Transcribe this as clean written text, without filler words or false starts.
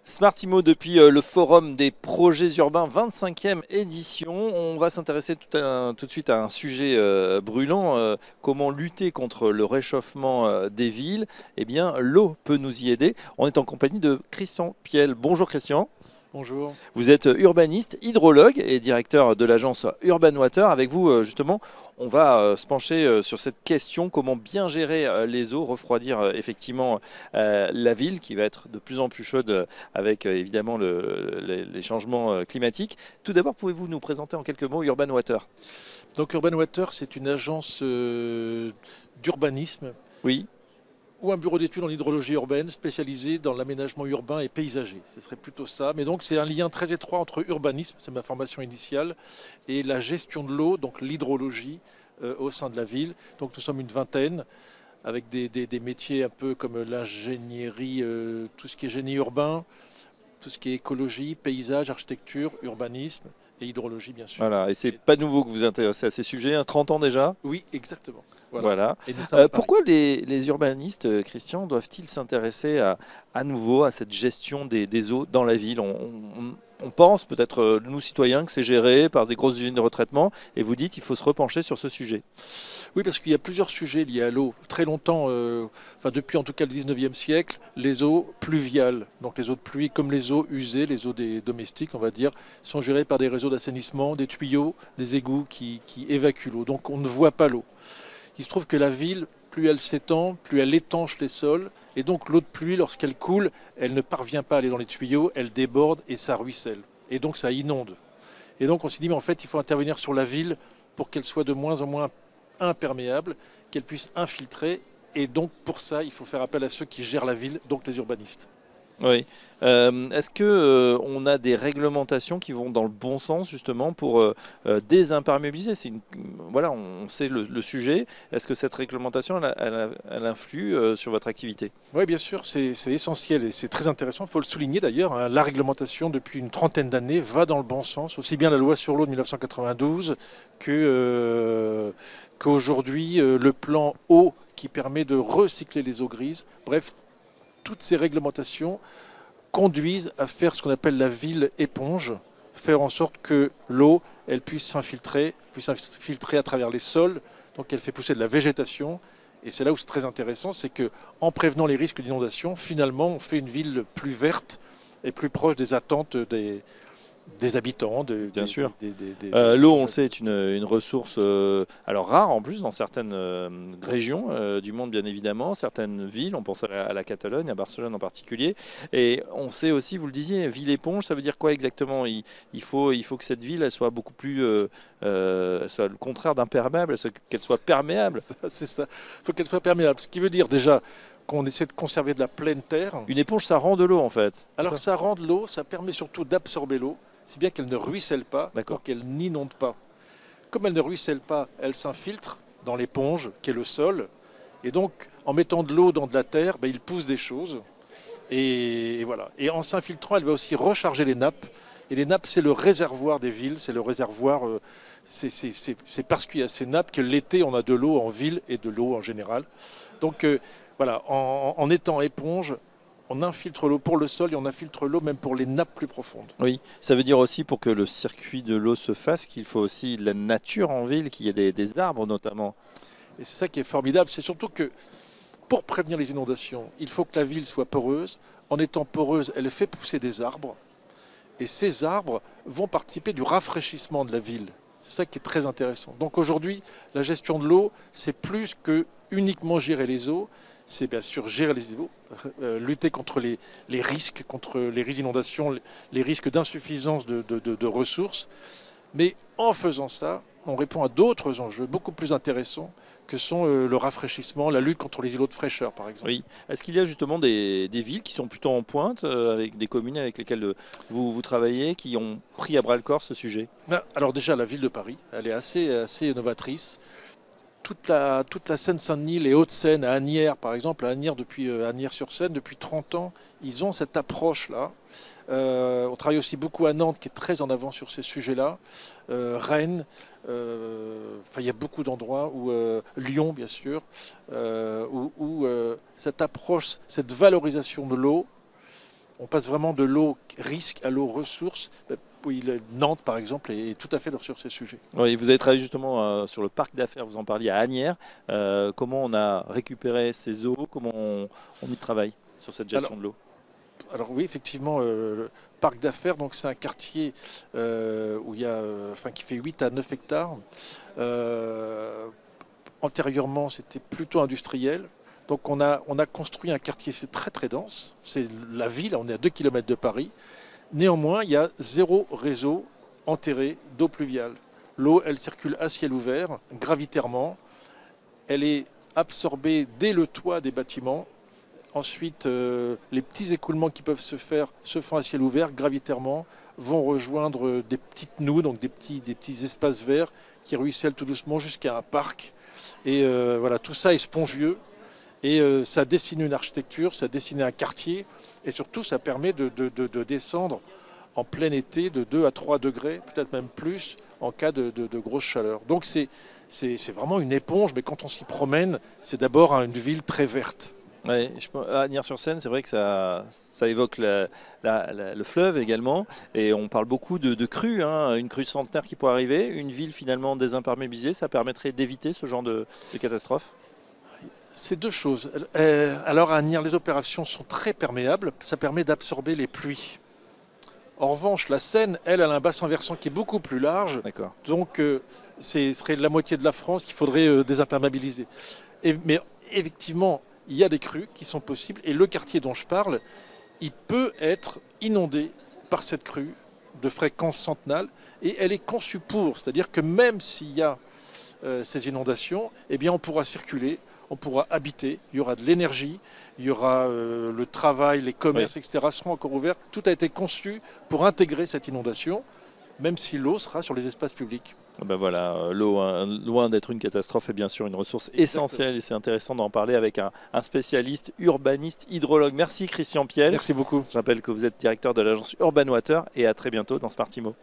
Smartimo depuis le Forum des projets urbains 25e édition. On va s'intéresser tout de suite à un sujet brûlant, comment lutter contre le réchauffement des villes. Eh bien, l'eau peut nous y aider. On est en compagnie de Christian Piel. Bonjour Christian. Bonjour. Vous êtes urbaniste, hydrologue et directeur de l'agence Urban Water. Avec vous, justement, on va se pencher sur cette question, comment bien gérer les eaux, refroidir effectivement la ville qui va être de plus en plus chaude avec évidemment les changements climatiques. Tout d'abord, pouvez-vous nous présenter en quelques mots Urban Water? Donc Urban Water, c'est une agence d'urbanisme Oui, ou un bureau d'études en hydrologie urbaine spécialisé dans l'aménagement urbain et paysager. Ce serait plutôt ça. Mais donc c'est un lien très étroit entre urbanisme, c'est ma formation initiale, et la gestion de l'eau, donc l'hydrologie au sein de la ville. Donc nous sommes une vingtaine avec des métiers un peu comme l'ingénierie, tout ce qui est génie urbain, tout ce qui est écologie, paysage, architecture, urbanisme et hydrologie bien sûr. voilà. Et c'est pas nouveau que vous vous intéressez à ces sujets, hein, 30 ans déjà. Oui, exactement. Voilà. Voilà. Et nous sommes à Paris. Pourquoi les urbanistes, Christian, doivent-ils s'intéresser à nouveau à cette gestion des eaux dans la ville? On pense peut-être, nous citoyens, que c'est géré par des grosses usines de retraitement, et vous dites qu'il faut se repencher sur ce sujet. Oui, parce qu'il y a plusieurs sujets liés à l'eau. Très longtemps, enfin depuis en tout cas le 19e siècle, les eaux pluviales, donc les eaux de pluie comme les eaux usées, les eaux des domestiques, on va dire, sont gérées par des réseaux d'assainissement, des tuyaux, des égouts qui évacuent l'eau. Donc on ne voit pas l'eau. Il se trouve que la ville, plus elle s'étend, plus elle étanche les sols, et donc l'eau de pluie, lorsqu'elle coule, elle ne parvient pas à aller dans les tuyaux, elle déborde et ça ruisselle. Et donc ça inonde. Et donc on s'est dit, mais en fait, il faut intervenir sur la ville pour qu'elle soit de moins en moins imperméable, qu'elle puisse infiltrer. Et donc pour ça, il faut faire appel à ceux qui gèrent la ville, donc les urbanistes. Oui. Est-ce que on a des réglementations qui vont dans le bon sens justement pour désimperméabiliser? Voilà, on sait le sujet. Est-ce que cette réglementation, elle influe sur votre activité? Oui, bien sûr, c'est essentiel et c'est très intéressant. Il faut le souligner d'ailleurs, hein, la réglementation depuis une trentaine d'années va dans le bon sens, aussi bien la loi sur l'eau de 1992 qu'aujourd'hui le plan eau qui permet de recycler les eaux grises. Bref, toutes ces réglementations conduisent à faire ce qu'on appelle la ville éponge, faire en sorte que l'eau, elle puisse s'infiltrer à travers les sols, donc elle fait pousser de la végétation. Et c'est là où c'est très intéressant, c'est que en prévenant les risques d'inondation, finalement, on fait une ville plus verte et plus proche des attentes des habitants. Bien sûr. L'eau, on le sait, est une ressource alors rare en plus dans certaines régions du monde, bien évidemment, certaines villes. On pense à la Catalogne, à Barcelone en particulier. Et on sait aussi, vous le disiez, ville éponge, ça veut dire quoi exactement? Il faut que cette ville, elle soit beaucoup plus, soit le contraire d'imperméable, qu'elle soit perméable. C'est ça. Il faut qu'elle soit perméable. Ce qui veut dire déjà qu'on essaie de conserver de la pleine terre. Une éponge, ça rend de l'eau en fait. Alors ça rend de l'eau, ça permet surtout d'absorber l'eau, si bien qu'elle ne ruisselle pas, D'accord. donc qu'elle n'inonde pas. Comme elle ne ruisselle pas, elle s'infiltre dans l'éponge, qui est le sol. Et donc, en mettant de l'eau dans de la terre, ben, il pousse des choses. Et voilà. Et en s'infiltrant, elle va aussi recharger les nappes. Et les nappes, c'est le réservoir des villes, c'est le réservoir. C'est parce qu'il y a ces nappes que l'été, on a de l'eau en ville et de l'eau en général. Donc voilà, en étant éponge, on infiltre l'eau pour le sol et on infiltre l'eau même pour les nappes plus profondes. Oui, ça veut dire aussi pour que le circuit de l'eau se fasse qu'il faut aussi de la nature en ville, qu'il y ait des arbres notamment. Et c'est ça qui est formidable, c'est surtout que pour prévenir les inondations, il faut que la ville soit poreuse. En étant poreuse, elle fait pousser des arbres. Et ces arbres vont participer du rafraîchissement de la ville. C'est ça qui est très intéressant. Donc aujourd'hui, la gestion de l'eau, c'est plus que uniquement gérer les eaux, c'est bien sûr gérer les eaux, lutter contre les risques, contre les risques d'inondation, les risques d'insuffisance de ressources. Mais en faisant ça, on répond à d'autres enjeux beaucoup plus intéressants que sont le rafraîchissement, la lutte contre les îlots de fraîcheur par exemple. Oui. Est-ce qu'il y a justement des villes qui sont plutôt en pointe, avec des communes avec lesquelles vous travaillez, qui ont pris à bras le corps ce sujet? Ben, alors déjà, la ville de Paris, elle est assez novatrice. Toute la Seine-Saint-Denis, les Hauts-de-Seine, à Asnières par exemple, à Asnières, Asnières-sur-Seine, depuis 30 ans, ils ont cette approche-là. On travaille aussi beaucoup à Nantes, qui est très en avant sur ces sujets-là. Rennes, enfin, il y a beaucoup d'endroits où Lyon, bien sûr, où cette approche, cette valorisation de l'eau On passe vraiment de l'eau risque à l'eau ressource. Oui, Nantes, par exemple, est tout à fait sur ces sujets. Oui, vous avez travaillé justement sur le parc d'affaires, vous en parliez à Asnières. Comment on a récupéré ces eaux, comment on y travaille sur cette gestion de l'eau? Alors oui, effectivement, le parc d'affaires, donc c'est un quartier où il y a, qui fait 8 à 9 hectares. Antérieurement, c'était plutôt industriel. Donc on a construit un quartier, c'est très très dense. C'est la ville, on est à 2 km de Paris. Néanmoins, il y a 0 réseau enterré d'eau pluviale. L'eau, elle circule à ciel ouvert, gravitairement. Elle est absorbée dès le toit des bâtiments. Ensuite, les petits écoulements qui peuvent se faire se font à ciel ouvert, gravitairement, vont rejoindre des petites noues, donc des petits espaces verts qui ruissellent tout doucement jusqu'à un parc. Et voilà, tout ça est spongieux. Et ça dessine une architecture, ça dessine un quartier. Et surtout, ça permet de descendre en plein été de 2 à 3 degrés, peut-être même plus, en cas de grosse chaleur. Donc c'est vraiment une éponge, mais quand on s'y promène, c'est d'abord une ville très verte. Ouais, à Asnières-sur-Seine, c'est vrai que ça évoque le fleuve également, et on parle beaucoup de crues, hein, une crue centenaire qui pourrait arriver, une ville finalement désimperméabilisée, ça permettrait d'éviter ce genre de catastrophe? C'est deux choses. Alors à Asnières, les opérations sont très perméables, ça permet d'absorber les pluies. En revanche, la Seine, elle a un bassin versant qui est beaucoup plus large, donc ce serait la moitié de la France qu'il faudrait désimperméabiliser. Mais effectivement, il y a des crues qui sont possibles et le quartier dont je parle, il peut être inondé par cette crue de fréquence centenale et elle est conçue pour, c'est-à-dire que même s'il y a ces inondations, eh bien on pourra circuler, on pourra habiter, il y aura de l'énergie, il y aura le travail, les commerces, etc. seront encore ouverts. Tout a été conçu pour intégrer cette inondation, même si l'eau sera sur les espaces publics. Ben voilà, l'eau, loin d'être une catastrophe, est bien sûr une ressource essentielle. Exactement. Et c'est intéressant d'en parler avec un spécialiste, urbaniste, hydrologue. Merci Christian Piel. Merci beaucoup. Je rappelle que vous êtes directeur de l'agence Urban Water et à très bientôt dans Smartimo.